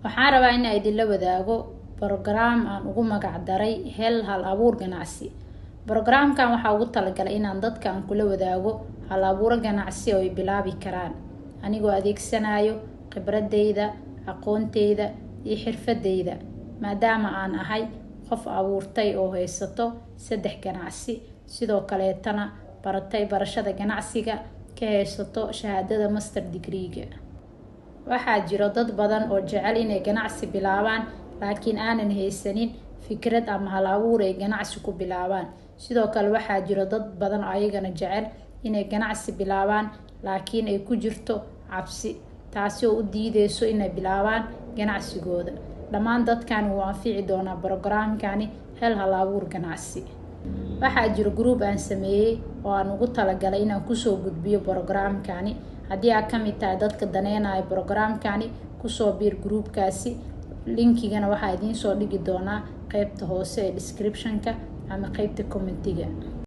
waxaan rabaa in ay idinla wadaago program aan ugu magac daray hel hal abuur ganacsi. Programkan waxaa ugu talagalay inaan dadka aan kula wadaago hal abuur ganacsi oo ay bilaabi karaan anigoo adeegsanayo khibradeyda, aqoonteyda iyo xirfadeyda, maadaama aan ahay qof abuurtay oo haysato 3 ganacsi, sidoo kaleetana baratay barashada ganacsiga, ka haysato shahaadada master degree-ga. Waxaa jiro dad badan oo jecel inay ganacsi bilaabaan laakiin aanan haysanin fikrad ama hal abuur ay ganacsi ku bilaabaan. Sidoo kale waxaa jiro dad badan oo ayagana jecel inay ganacsi bilaabaan laakiin ay ku jirto cabsi, taasi oo u diideyso inay bilaabaan ganacsigooda. Dhammaan dadkan wuu anfici doonaa programkani hel hal abuur ganacsi. Waxaa jiro group aan sameeyay oo aan ugu talagalay inaan kusoo gudbiyo programkani. Haddii aad ka mid tahay dadka daneynaya programkani, kusoo biir groupkaasi. Linkigana waxaa idiin soo dhigi doonaa qaybta hoose ee description-ka ama qaybta commentiga.